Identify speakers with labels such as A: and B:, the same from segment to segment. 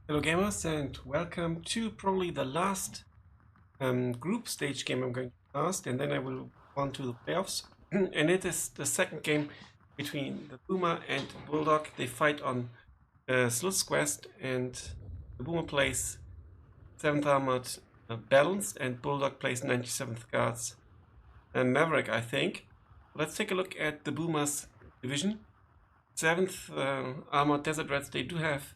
A: Hello gamers and welcome to probably the last group stage game I'm going to cast, and then I will move on to the playoffs. And it is the second game between the b00mer and Bulldog. They fight on Slutsk West, and the b00mer plays 7th Armored Balanced and Bulldog plays 97th Guards Maverick, I think. Let's take a look at the b00mer's division. 7th Armored Desert Rats, they do have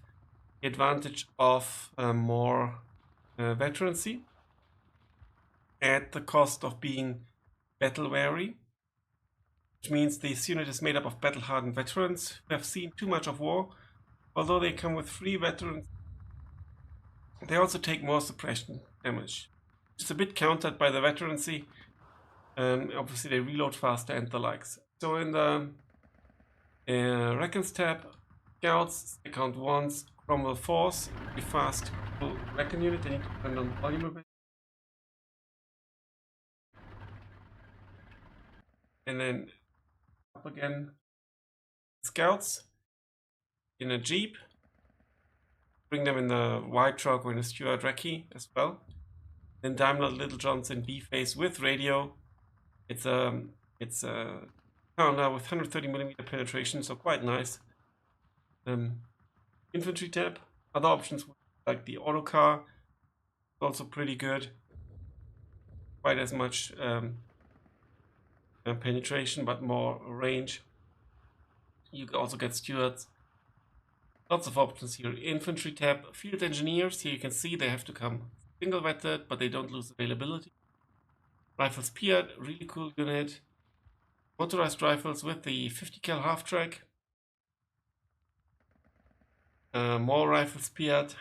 A: the advantage of more veterancy at the cost of being battle wary, which means this unit is made up of battle hardened veterans who have seen too much of war. Although they come with 3 veterans, they also take more suppression damage. It's a bit countered by the veterancy. Obviously they reload faster and the likes. So in the Reckons tab, Scouts, account 1s, Cromwell Force, be fast Reckon unit, they need to depend on volume a bit. And then up again, Scouts in a Jeep, bring them in the white truck or in a Stuart Recce as well. Then Daimler Little Johns in B phase with radio. It's a counter with 130mm penetration, so quite nice. Infantry tab, other options like the auto car, also pretty good. Quite as much penetration, but more range. You also get Stuarts. Lots of options here. Infantry tab, field engineers. Here you can see they have to come single vetted, but they don't lose availability. Rifles Piat, really cool unit. Motorized rifles with the 50 cal half track. More rifles Piat.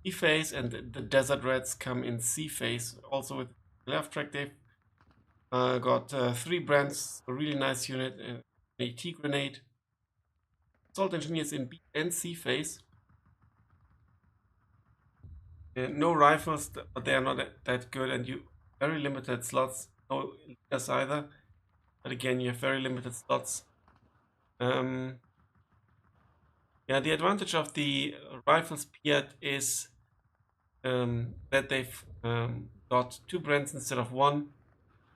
A: B phase, and the Desert Rats come in C phase, also with half track. They've got 3 brands, a really nice unit, an AT grenade. Assault engineers in B and C phase. No rifles, but they are not that good, and you very limited slots. No leaders either, but again you have very limited slots. Yeah, the advantage of the rifles Piat is that they've got 2 brands instead of 1.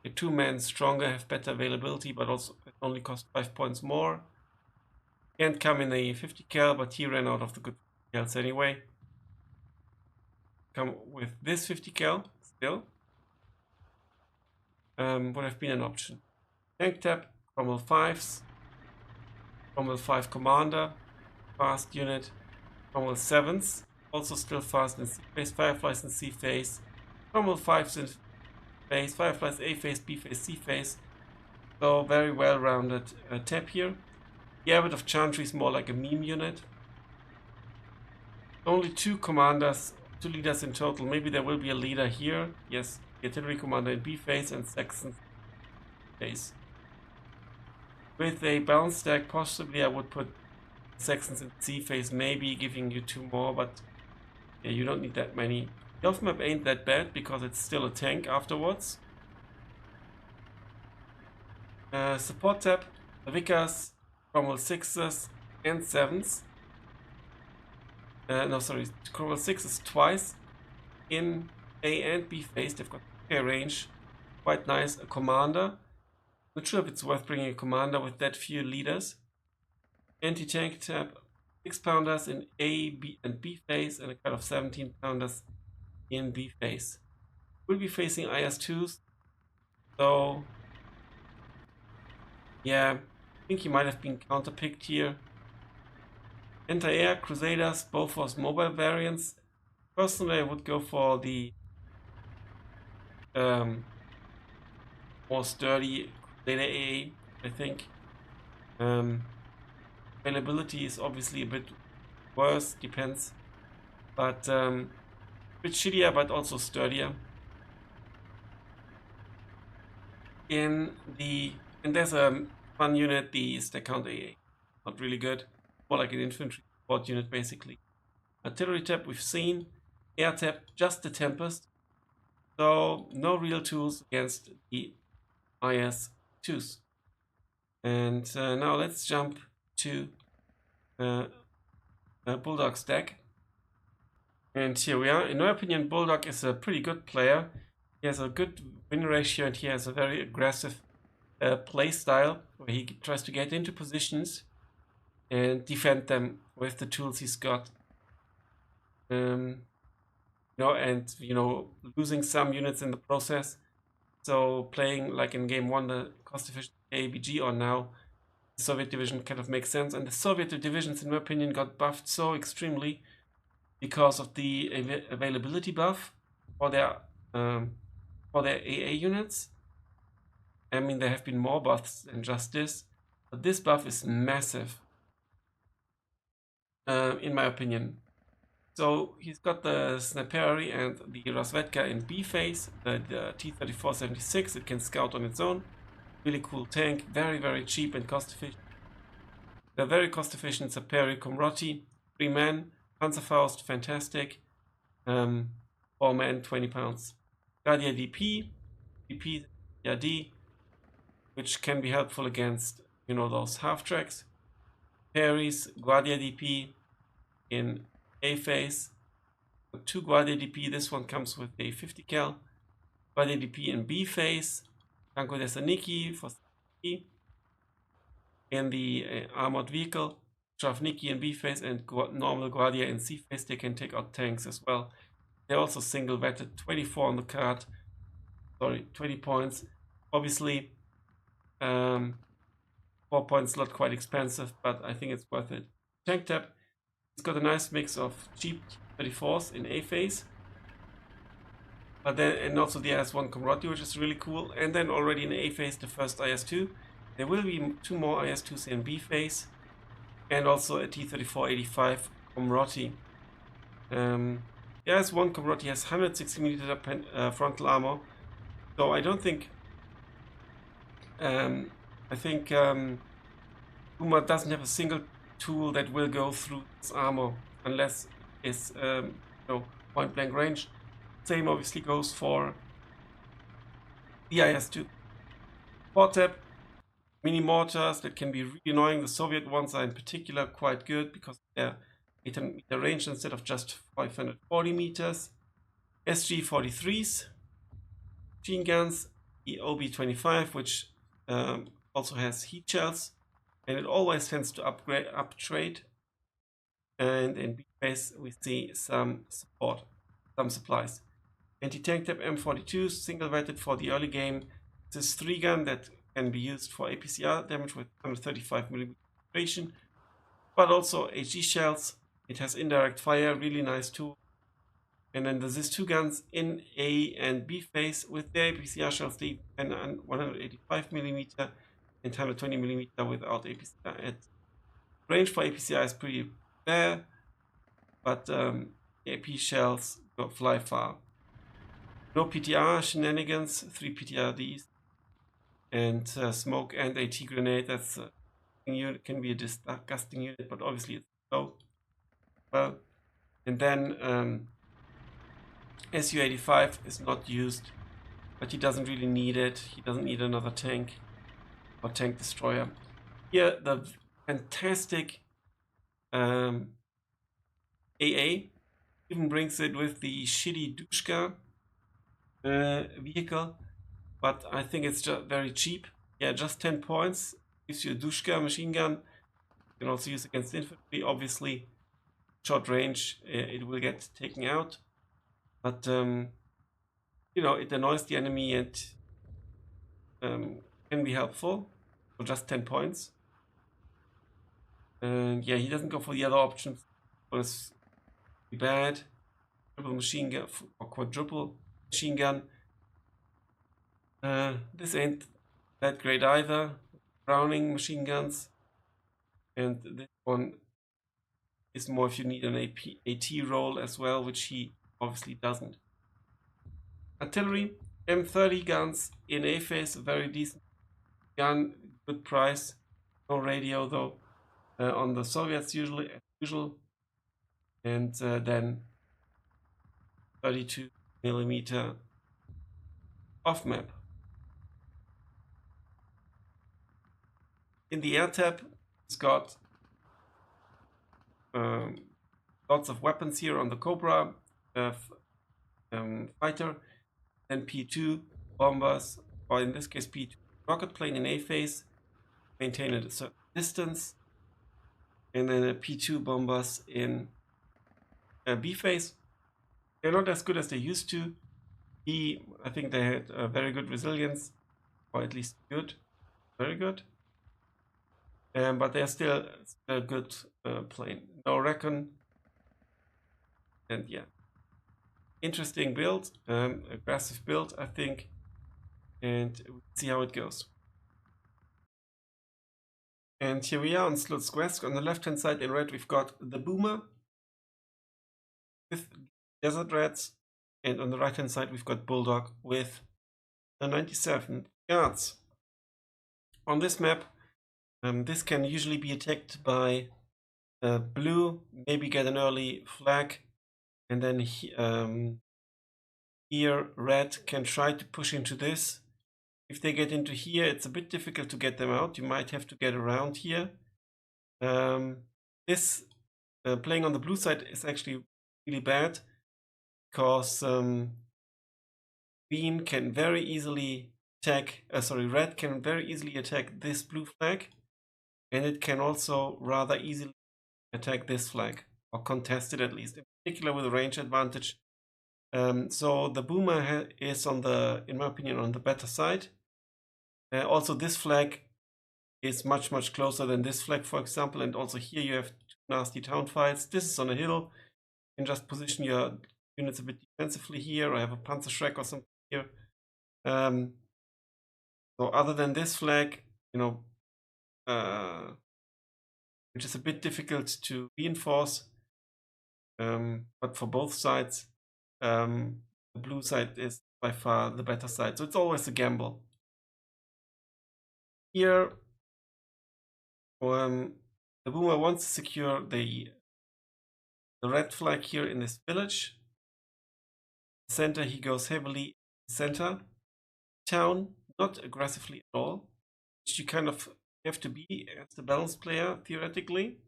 A: The 2 men stronger, have better availability, but also only cost 5 points more. Can't come in a 50 cal, but he ran out of the good cals anyway. Come with this 50 cal still. Would have been an option. Tank tab, Cromwell 5s, Cromwell 5 Commander, fast unit, Cromwell 7s, also still fast in C phase, Fireflies in C phase, Cromwell 5s in phase, Fireflies A phase, B phase, C phase. So very well rounded tab here. The abbot of Chantry is more like a meme unit. Only 2 commanders, 2 leaders in total. Maybe there will be a leader here. Yes, the artillery commander in B phase and Saxon phase. With a balance stack, possibly I would put Saxons in C phase, maybe giving you 2 more, but yeah, you don't need that many. The off map ain't that bad because it's still a tank afterwards. Support tab, the Vickers, Cromwell 6s and 7s. No, sorry, Cromwell 6 is twice in A and B phase. They've got okay range, quite nice. A commander. Not sure if it's worth bringing a commander with that few leaders. Anti-tank tab, 6 pounders in A, B, and B phase, and a kind of 17 pounders in B phase. We'll be facing IS-2s, so yeah, I think he might have been counterpicked here. Anti-air, Crusaders, Bofors mobile variants. Personally, I would go for the more sturdy Crusader AA, I think. Availability is obviously a bit worse, depends. But a bit shittier, but also sturdier. And there's a fun unit, the stack count AA. Not really good. More like an infantry support unit, basically. Artillery tab we've seen. Air tab, just the Tempest. So no real tools against the IS-2s. And now let's jump to Bulldog's deck. And here we are. In my opinion, Bulldog is a pretty good player. He has a good win ratio and he has a very aggressive play style where he tries to get into positions and defend them with the tools he's got. And losing some units in the process. So playing like in game 1 the cost-efficient ABG or now the Soviet division kind of makes sense. And the Soviet divisions, in my opinion, got buffed so extremely because of the availability buff for their AA units. I mean, there have been more buffs than just this, but this buff is massive, in my opinion. So he's got the Sniperi and the Razvedka in B phase, the T-34-76. It can scout on its own. Really cool tank, very, very cheap and cost efficient. The very cost efficient Sniperi Komroti, 3 men, Panzerfaust, fantastic. 4 men, 20 pounds. Guardia DP, D, which can be helpful against, those half tracks. Paris, Guardia DP in A phase. 2 Guardia DP, this one comes with a 50 cal. Guardia DP in B phase. Tanko Desaniki for C. In the armored vehicle. Travniki in B phase and normal Guardia in C phase. They can take out tanks as well. They're also single vetted, 24 on the card. Sorry, 20 points. Obviously, 4 points not quite expensive, but I think it's worth it. Tank tab, it's got a nice mix of cheap 34s in A phase. But then, and also the IS-1 Komroti, which is really cool. And then already in A phase, the first IS-2. There will be 2 more IS-2s in B phase. And also a T-34-85 Komroti. The IS-1 Komroti has 160mm frontal armor. So I don't think... I think Puma doesn't have a single tool that will go through its armor unless it's point blank range. Same obviously goes for the IS-2. 4-tap mini mortars that can be really annoying. The Soviet ones are in particular quite good because they're 800 meter range instead of just 540 meters. SG-43s, machine guns, the OB-25, which also has heat shells, and it always tends to uptrade. And in B phase we see some support, some supplies. Anti-tank tab M42, single vetted for the early game. This is 3 gun that can be used for APCR damage with 135mm penetration, but also HE shells. It has indirect fire, really nice tool. And then there's these 2 guns in A and B phase with their APCR shells, they can 185mm and 120mm without APCR. At range for APCR is pretty bad, but AP shells fly far. No PTR shenanigans, 3 PTRDs, and smoke and AT grenade. That's unit, can be a disgusting unit, but obviously it's low. Well, and then Su-85 is not used, but he doesn't really need it. He doesn't need another tank or tank destroyer. Here, the fantastic AA even brings it with the shitty Dushka vehicle, but I think it's just very cheap. Yeah, just 10 points. Gives you a Dushka machine gun. You can also use against infantry. Obviously, short range, it will get taken out. But, it annoys the enemy and can be helpful for just 10 points. And yeah, he doesn't go for the other options. It's bad. Triple machine gun or quadruple machine gun. This ain't that great either. Browning machine guns. And this one is more if you need an AT roll as well, which he obviously doesn't. Artillery, M30 guns in A phase, a very decent gun, good price. No radio though, on the Soviets usually, as usual. And then 32mm off map. In the air tab, it's got lots of weapons here on the Cobra fighter, then P2 bombers, or in this case P2 rocket plane in A phase, maintain at a certain distance, and then a P2 bombers in B phase. They're not as good as they used to be. I think they had a very good resilience, or at least good, very good. But they're still a good plane. No Recon, and yeah, interesting build, aggressive build, I think, and we'll see how it goes. And here we are on Slutsk West. On the left-hand side in red, we've got the b00mer with Desert Rats, and on the right-hand side, we've got Bulldog with the 97 Guards. On this map, this can usually be attacked by blue, maybe get an early flag, and then here red can try to push into this. If they get into here, it's a bit difficult to get them out. You might have to get around here. This playing on the blue side is actually really bad, because green can very easily attack, red can very easily attack this blue flag, and it can also rather easily attack this flag, or contest it at least, in particular with a range advantage. So the b00mer is on the, in my opinion, on the better side. Also, this flag is much closer than this flag, for example, and also here you have two nasty town fights. This is on a hill. You can just position your units a bit defensively here, or have a Panzerschreck or something here. So other than this flag, you know, which is a bit difficult to reinforce, but for both sides, the blue side is by far the better side. So it's always a gamble. Here, the b00mer wants to secure the red flag here in this village. Center, he goes heavily center town, not aggressively at all, which you kind of have to be as the balanced player theoretically,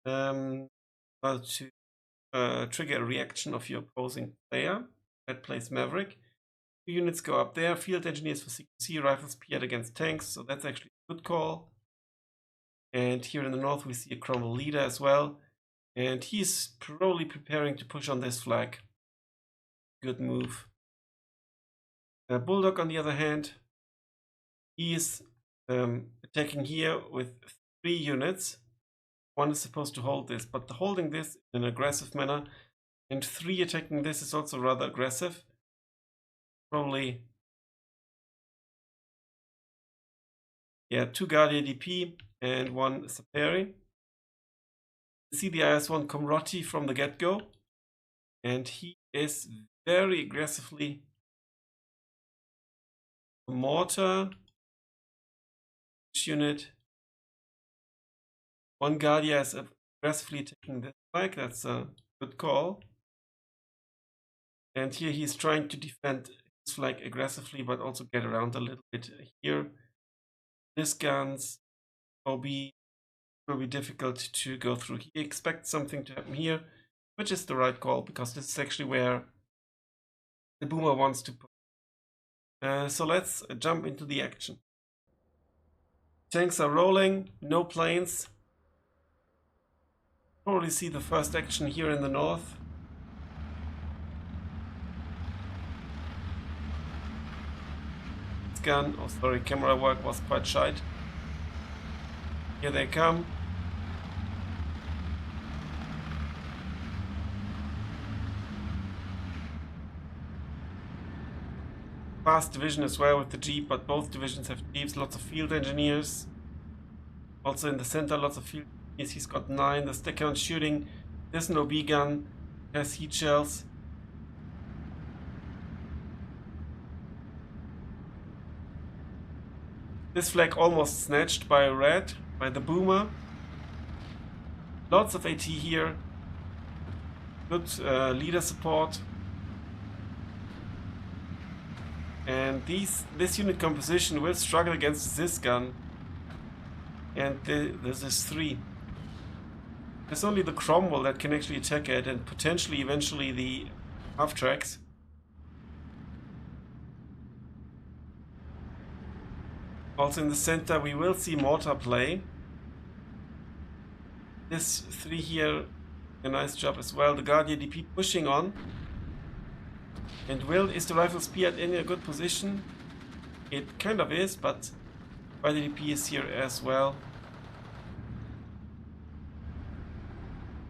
A: but to trigger a reaction of your opposing player that plays Maverick. Two units go up there, field engineers for CQC, rifles Piat against tanks, so that's actually a good call. And here in the north we see a Cromwell leader as well, and he's probably preparing to push on this flag. Good move. Bulldog, on the other hand, he is attacking here with 3 units. 1 is supposed to hold this, but holding this in an aggressive manner, and 3 attacking this is also rather aggressive. Probably, yeah, 2 Guardia DP and 1 Saperi. You see the IS-1 Komrotti from the get-go, and he is very aggressively a mortar unit. 1 Guardia is aggressively taking this flag. That's a good call. And here he's trying to defend his flag aggressively, but also get around a little bit here. This guns OB will be difficult to go through. He expects something to happen here, which is the right call, because this is actually where the b00mer wants to put. So let's jump into the action. Tanks are rolling, no planes. Probably see the first action here in the north. This gun, oh sorry, camera work was quite shite. Here they come. Fast division as well with the Jeep, but both divisions have Jeeps, lots of field engineers. Also in the center, lots of field engineers. He's got 9. The stick count shooting. There's no B gun, has heat shells. This flag almost snatched by red, by the b00mer. Lots of AT here. Good leader support. And this unit composition will struggle against this gun. And this is 3. There's only the Cromwell that can actually attack it, and potentially eventually the half-tracks. Also in the center we will see mortar play. This 3 here, a nice job as well. The Guardian DP pushing on. And is the rifle spear in a good position? It kind of is, but Guardian DP is here as well.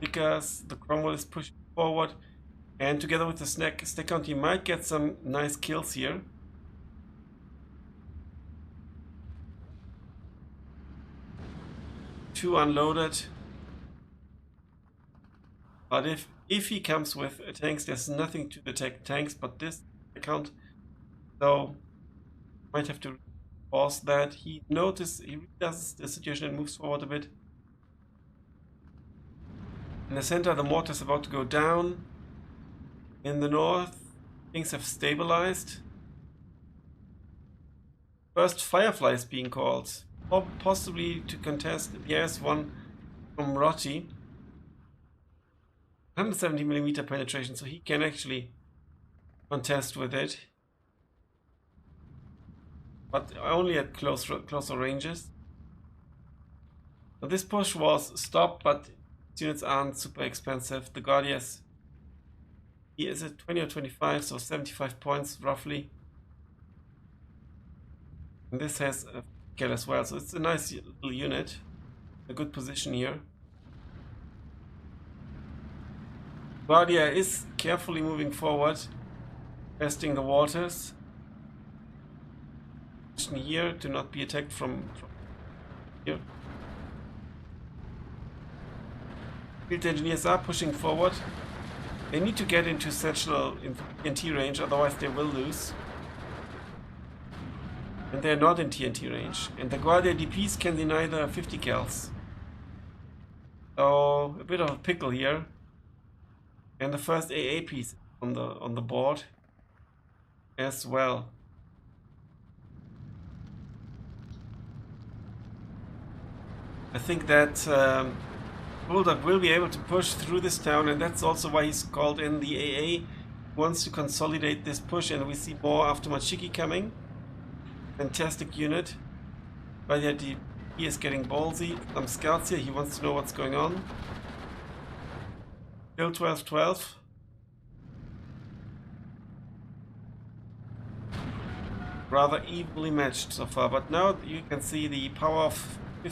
A: Because the Cromwell is pushing forward, and together with the stack count he might get some nice kills here. Two unloaded. But if he comes with tanks, there's nothing to attack tanks but this account. So might have to pause that. He realizes the situation and moves forward a bit. In the center, the mortar is about to go down. In the north, things have stabilized. First Firefly is being called, or possibly to contest the S1 from Rotti. 170mm penetration, so he can actually contest with it, but only at closer ranges. Now this push was stopped, but units aren't super expensive. The Guardians, he is at 20 or 25, so 75 points roughly. And this has a kill as well, so it's a nice little unit, a good position here. Guardia is carefully moving forward, testing the waters. Here to not be attacked from here. Field engineers are pushing forward. They need to get into satchel in TNT range, otherwise they will lose. And they're not in TNT range. And the Guardia DPs can deny the 50 cals. So a bit of a pickle here. And the first AA piece on the board as well. I think that Bulldog will be able to push through this town, and that's also why he's called in the AA. He wants to consolidate this push, and we see more after Machiki coming. Fantastic unit. But yet he is getting ballsy. Some scouts here, he wants to know what's going on. Still 12-12. Rather evenly matched so far, but now you can see the power of the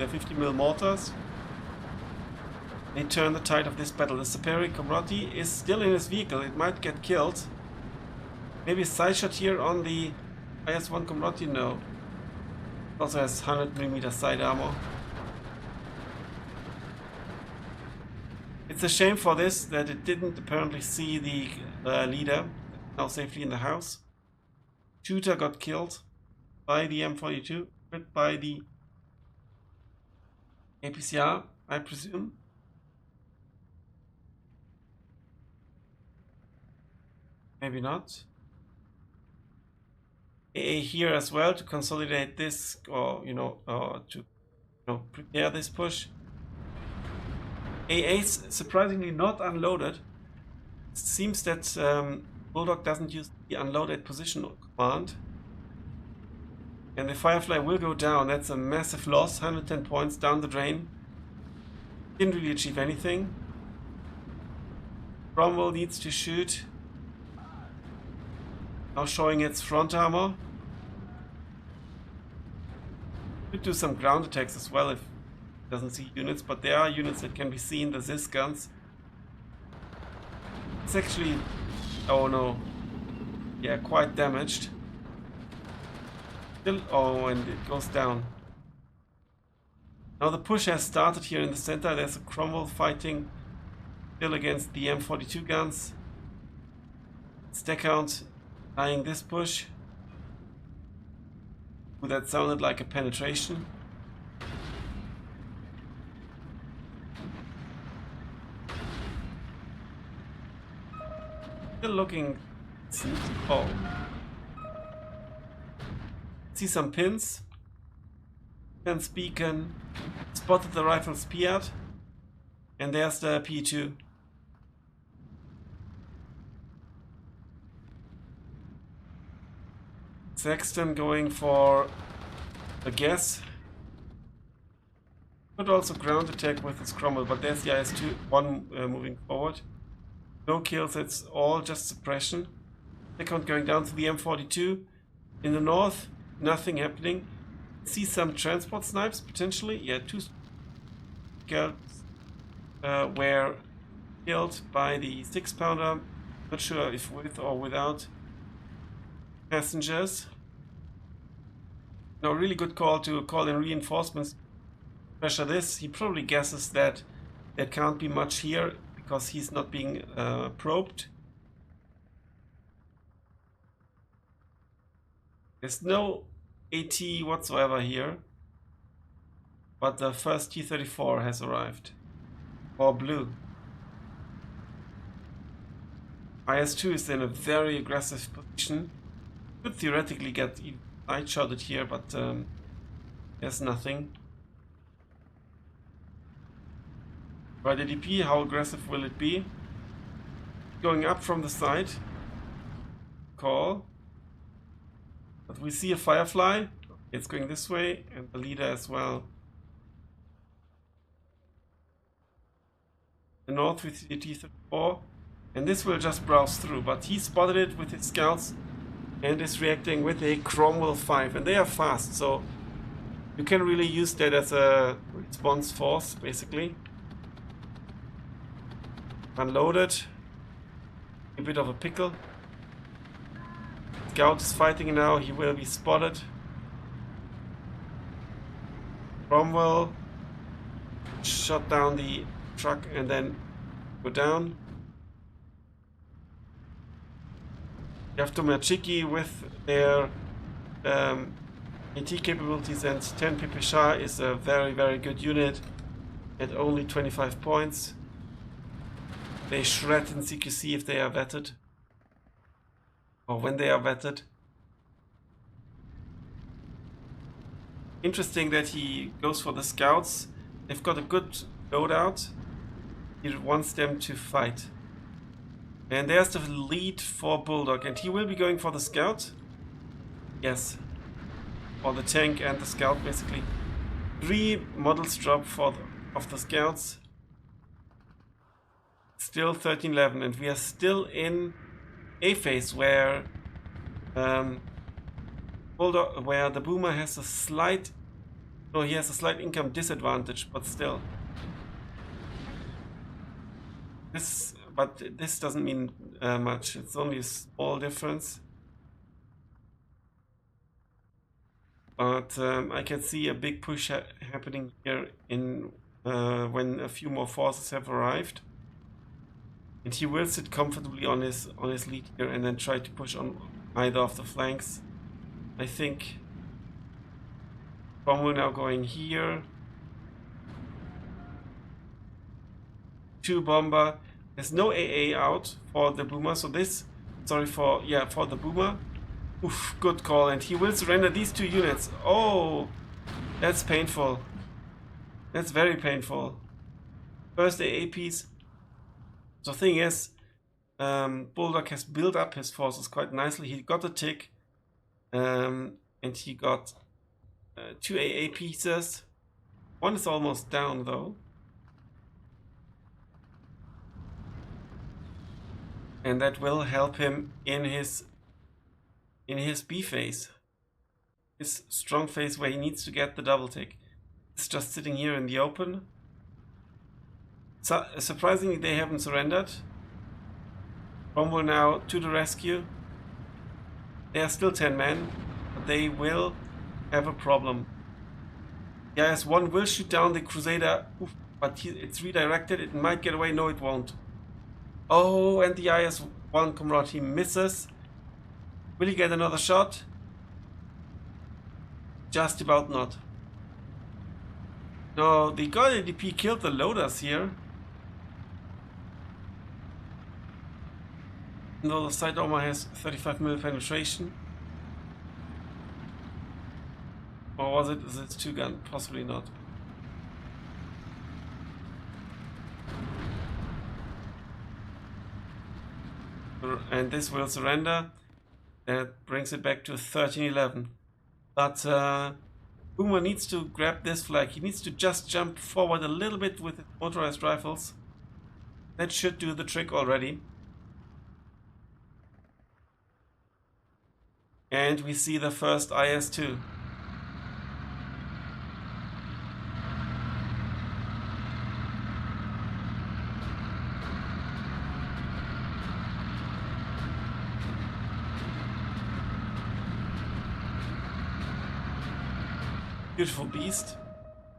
A: 50mm mortars. They turn the tide of this battle. The Saperi Comrati is still in his vehicle. It might get killed. Maybe a side shot here on the IS-1 Comrati? No. It also has 100mm side armor. It's a shame for this that it didn't apparently see the leader now safely in the house. Shooter got killed by the M42, by the APCR, I presume. Maybe not. AA here as well to consolidate this, or to prepare this push. AA's surprisingly not unloaded. It seems that Bulldog doesn't use the unloaded position command. And the Firefly will go down. That's a massive loss. 110 points down the drain. Didn't really achieve anything. Cromwell needs to shoot. Now showing its front armor. Could do some ground attacks as well if it doesn't see units, but there are units that can be seen. The ZIS guns. It's actually, oh no, yeah, quite damaged. Still, oh, and it goes down. Now the push has started here in the center. There's a Cromwell fighting still against the M42 guns. Stack count eyeing this push. Ooh, that sounded like a penetration. Still looking. Oh. See some pins. Defense beacon. Spotted the rifle Spiat. And there's the P2. Sexton going for a guess. Could also ground attack with his Cromwell, but there's the IS-2 one moving forward. No kills, it's all just suppression. Second going down to the M42. In the north, nothing happening. See some transport snipes potentially. Yeah, 2 scouts were killed by the 6-pounder. Not sure if with or without passengers. No, really good call to call in reinforcements. Pressure this. He probably guesses that there can't be much here because he's not being probed. There's no AT whatsoever here, but the first T-34 has arrived. Or blue. IS-2 is in a very aggressive position. Could theoretically get night shotted here, but there's nothing. Right, ADP, how aggressive will it be? Going up from the side. Call. But we see a Firefly. It's going this way, and the leader as well. The north with the T-34. And this will just browse through, but he spotted it with his scouts and is reacting with a Cromwell 5. And they are fast, so you can really use that as a response force, basically. Unloaded. A bit of a pickle. Scout is fighting now, he will be spotted. Cromwell shot down the truck and then go down. Yavtomachiki with their AT capabilities and 10 PPSH is a very, very good unit at only 25 points. They shred in CQC if they are vetted. Or when they are vetted. Interesting that he goes for the scouts. They've got a good loadout. He wants them to fight. And there's the lead for Bulldog, and he will be going for the scout. Yes. Or the tank and the scout, basically. 3 models drop of the scouts. Still 13-11, and we are still in a phase where Bulldog, where the Boomer has a slight, no, he has a slight income disadvantage, but still. But this doesn't mean much. It's only a small difference. But I can see a big push happening here in when a few more forces have arrived. And he will sit comfortably on his lead here and then try to push on either of the flanks. I think Cromwell now going here. 2 bomber. There's no AA out for the Boomer, so this, sorry for the Boomer. Oof, good call, and he will surrender these 2 units. Oh, that's painful. That's very painful. First AA piece. The thing is, Bulldog has built up his forces quite nicely. He got a tick, and he got 2 AA pieces. One is almost down though. And that will help him in his B phase. His strong phase where he needs to get the double tick. It's just sitting here in the open. So, surprisingly, they haven't surrendered. Cromwell now to the rescue. They are still 10 men, but they will have a problem. The IS-1 will shoot down the Crusader, but it's redirected. It might get away. No, it won't. Oh, and the IS-1 comrade, he misses. Will he get another shot? Just about not. No, the God ADP killed the loaders here. No, the side armor has 35mm penetration. Or was it this two gun? Possibly not. And this will surrender. That brings it back to 13-11. But b00mer needs to grab this flag. He needs to just jump forward a little bit with his motorized rifles. That should do the trick already. And we see the first IS-2. Beautiful beast.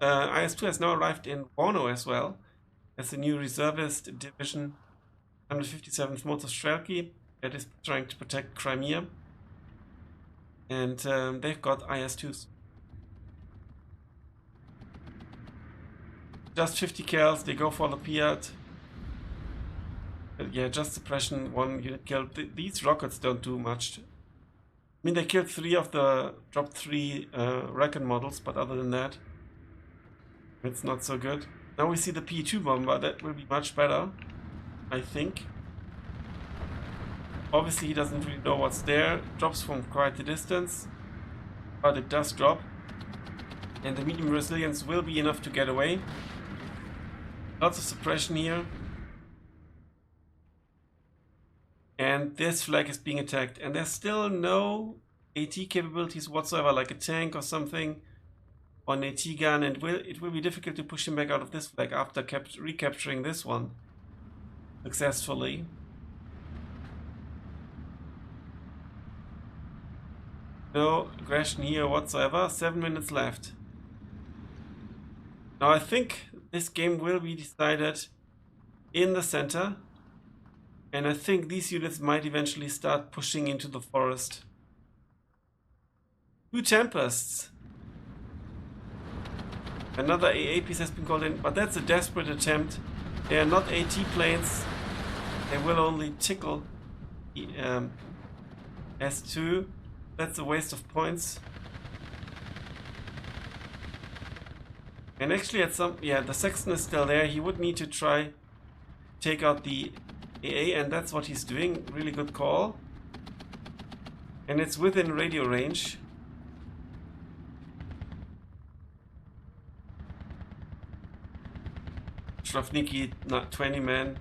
A: IS-2 has now arrived in WARNO as well, as the new reservist division, 157th Motor Strelki, that is trying to protect Crimea. And they've got IS-2s. Just 50 kills, they go for the Piat. Yeah, just suppression, 1 unit killed. These rockets don't do much. I mean, they killed 3 of the, dropped 3 Recon models, but other than that, it's not so good. Now we see the P2 bomber, that will be much better, I think. Obviously he doesn't really know what's there, drops from quite a distance, but it does drop. And the medium resilience will be enough to get away. Lots of suppression here. And this flag is being attacked, and there's still no AT capabilities whatsoever, like a tank or something, or an AT gun, and it will be difficult to push him back out of this flag after recapturing this one successfully. No aggression here whatsoever. 7 minutes left. Now I think this game will be decided in the center. And I think these units might eventually start pushing into the forest. 2 Tempests. Another AA piece has been called in, but that's a desperate attempt. They are not AT planes. They will only tickle the S2. That's a waste of points. And actually at some, yeah, the Sexton is still there. He would need to try to take out the AA, and that's what he's doing. Really good call. And it's within radio range. Shrafniki, not 20 men.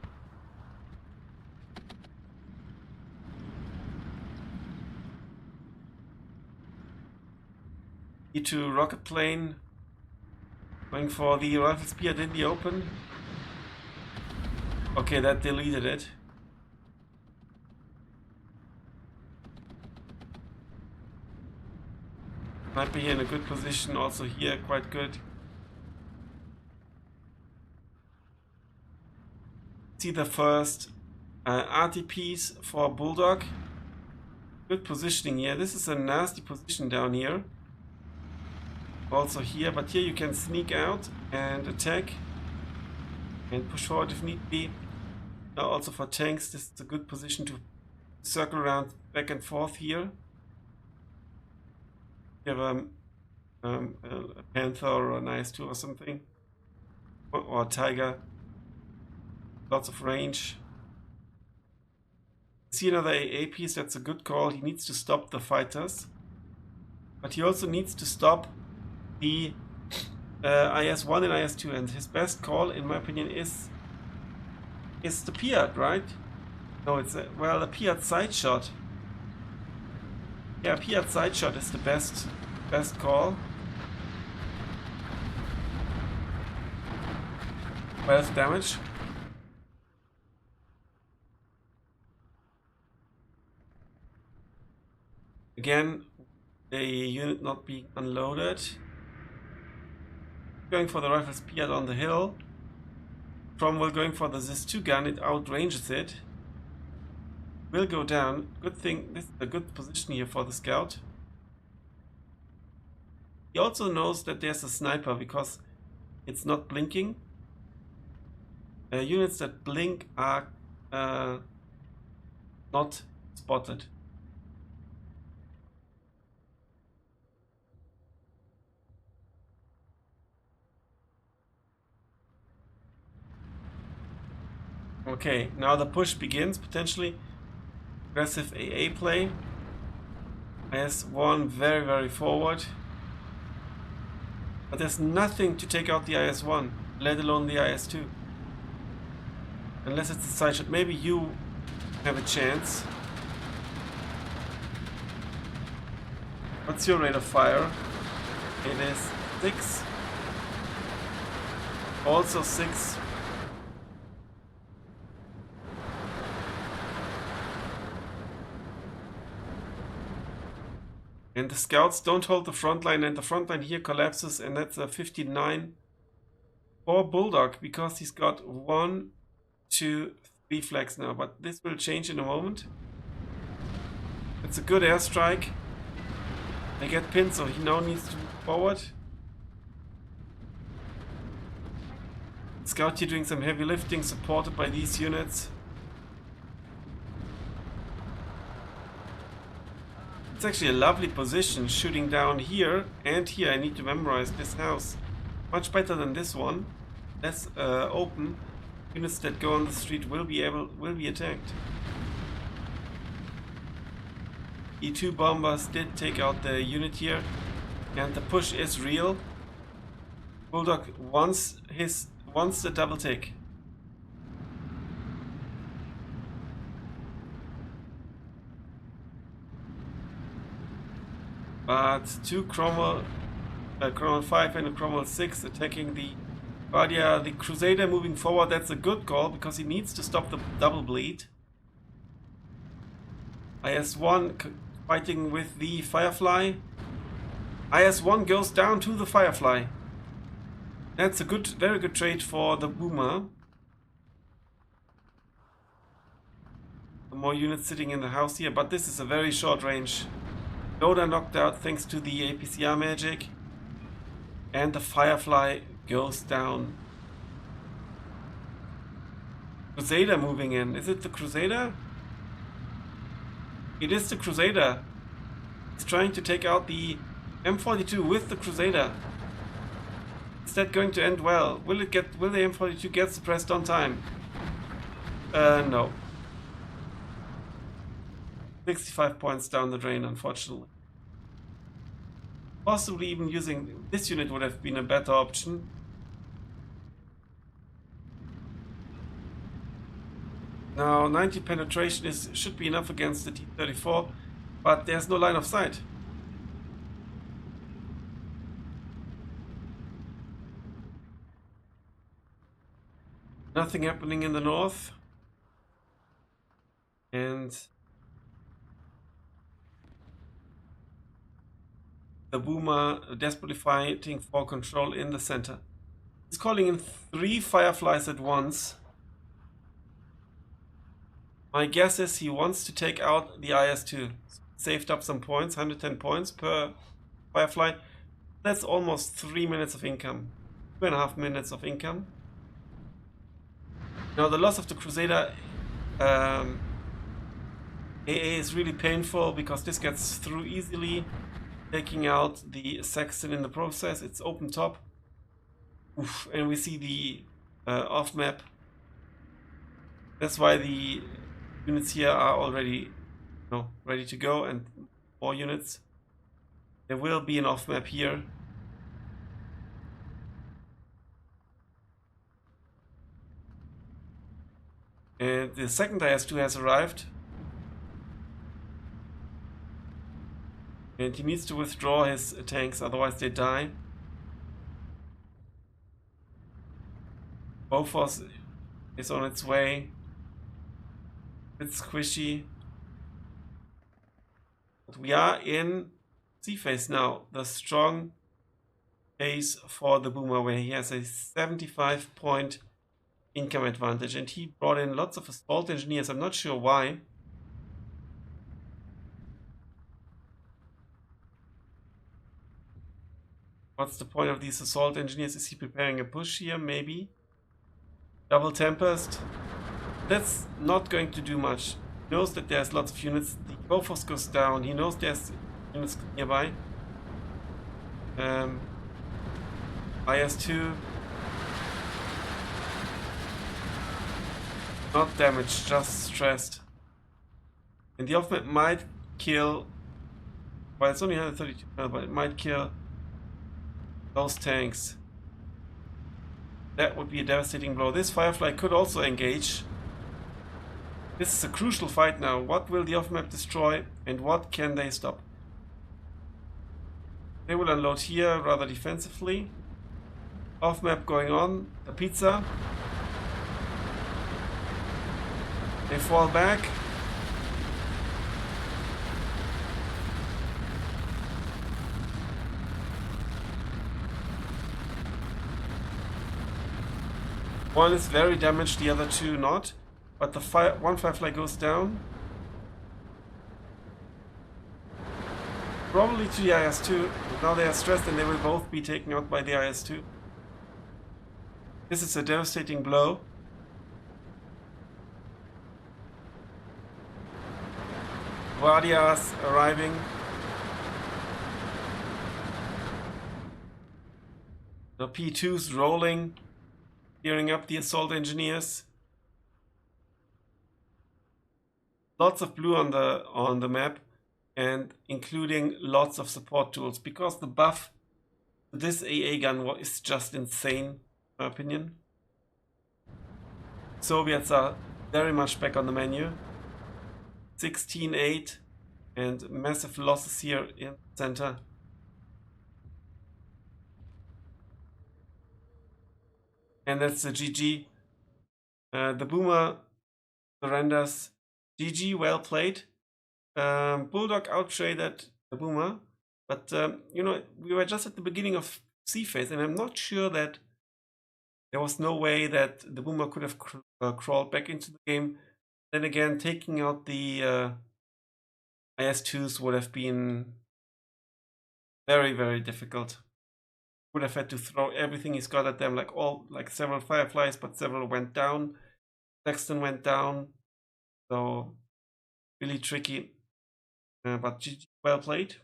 A: E2 rocket plane. Going for the rifle spear in the open. Okay, that deleted it. Might be here in a good position, also here quite good. See the first RTPs for Bulldog. Good positioning here. This is a nasty position down here. Also here, but here you can sneak out and attack and push forward if need be. Now also for tanks, this is a good position to circle around back and forth here. You have a Panther or an IS-2 or something, or a Tiger. Lots of range. See another AA piece, that's a good call. He needs to stop the fighters, but he also needs to stop the IS-1 and IS-2, and his best call, in my opinion, is the Piat, right? No, it's a, well, a Piat side shot. Yeah, Piat side shot is the best call. 12 damage. Again, a unit not being unloaded. Going for the rifle's Piat on the hill. Cromwell going for the ZIS-2 gun, it outranges it. Will go down. Good thing, this is a good position here for the scout. He also knows that there's a sniper because it's not blinking. Units that blink are not spotted. Okay, now the push begins, potentially. Aggressive AA play. IS-1 very, very forward. But there's nothing to take out the IS-1, let alone the IS-2. Unless it's a side shot. Maybe you have a chance. What's your rate of fire? It is 6. Also 6. And the scouts don't hold the front line, and the front line here collapses, and that's a 59 for Bulldog, because he's got 1, 2, 3 flags now. But this will change in a moment. It's a good airstrike. They get pinned, so he now needs to move forward. Scout here doing some heavy lifting, supported by these units. It's actually a lovely position, shooting down here and here. I need to memorize this house. Much better than this one. Less open. Units that go on the street will be attacked. E2 bombers did take out the unit here, and the push is real. Bulldog wants the double take. But two Cromwell 5 and a Cromwell 6 attacking the Guardia, the Crusader moving forward. That's a good call because he needs to stop the double bleed. IS-1 fighting with the Firefly. IS-1 goes down to the Firefly. That's a very good trade for the Boomer. More units sitting in the house here, but this is a very short range. Loader knocked out thanks to the APCR magic. And the Firefly goes down. Crusader moving in. Is it the Crusader? It is the Crusader. He's trying to take out the M42 with the Crusader. Is that going to end well? Will the M42 get suppressed on time? No. 65 points down the drain, unfortunately. Possibly even using this unit would have been a better option. Now 90 penetration should be enough against the T-34, but there's no line of sight. Nothing happening in the north. And the Boomer desperately fighting for control in the center. He's calling in 3 Fireflies at once. My guess is he wants to take out the IS-2. Saved up some points, 110 points per Firefly. That's almost 3 minutes of income. 2.5 minutes of income. Now the loss of the Crusader AA is really painful because this gets through easily, taking out the Saxon in the process. It's open top. Oof, and we see the off map. That's why the units here are already ready to go, and more units. There will be an off map here. And the second IS-2 has arrived. And he needs to withdraw his tanks, otherwise they die. Bofors is on its way. It's squishy. But we are in C phase now. The strong phase for the Boomer, where he has a 75-point income advantage. And he brought in lots of assault engineers. I'm not sure why. What's the point of these assault engineers? Is he preparing a push here? Maybe. Double Tempest. That's not going to do much. He knows that there's lots of units. The Bofors goes down. He knows there's units nearby. IS-2. Not damaged, just stressed. And the off-map might kill... Well, it's only 132 now, but it might kill those tanks. That would be a devastating blow. This Firefly could also engage. This is a crucial fight now. What will the off-map destroy and what can they stop? They will unload here rather defensively. Off-map going on. The pizza. They fall back. One is very damaged, the other two not. But the one Firefly goes down. Probably to the IS-2. Now they are stressed and they will both be taken out by the IS-2. This is a devastating blow. Guardias arriving. The P2's rolling, gearing up the assault engineers. Lots of blue on the map, and including lots of support tools, because the buff to this AA gun is just insane, in my opinion. Soviets are very much back on the menu. 16-8 and massive losses here in the center. And that's the GG. The Boomer surrenders. GG, well played. Bulldog outtraded the Boomer, but you know, we were just at the beginning of C phase, and I'm not sure that there was no way that the Boomer could have crawled back into the game. Then again, taking out the IS-2s would have been very, very difficult. Would have had to throw everything he's got at them, like several Fireflies, but several went down. Sexton went down, so really tricky. But GG, well played.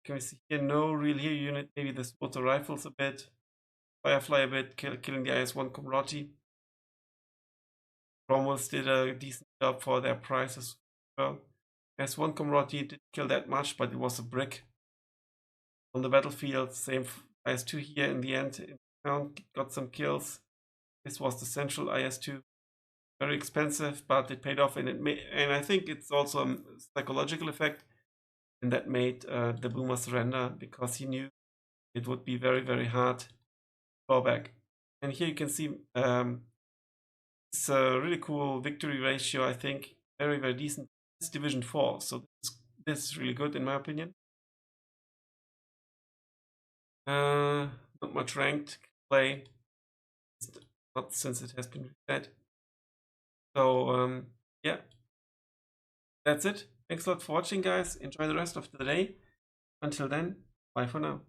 A: Can we see here? No real hero unit. Maybe the Spotter rifles a bit, Firefly a bit, killing the IS-1 Comrati. Cromwell's did a decent job for their price as well. IS-1 Comrati didn't kill that much, but it was a brick on the battlefield. Same IS-2 here in the end. Got some kills. This was the central IS-2. Very expensive, but it paid off, and I think it's also a psychological effect, and that made the Boomer surrender, because he knew it would be very, very hard to fall back. And here you can see it's a really cool victory ratio, I think. Very, very decent. It's Division 4, so this is really good in my opinion. Not much ranked play, not since it has been reset. So yeah, that's it. Thanks a lot for watching, guys. Enjoy the rest of the day. Until then, bye for now.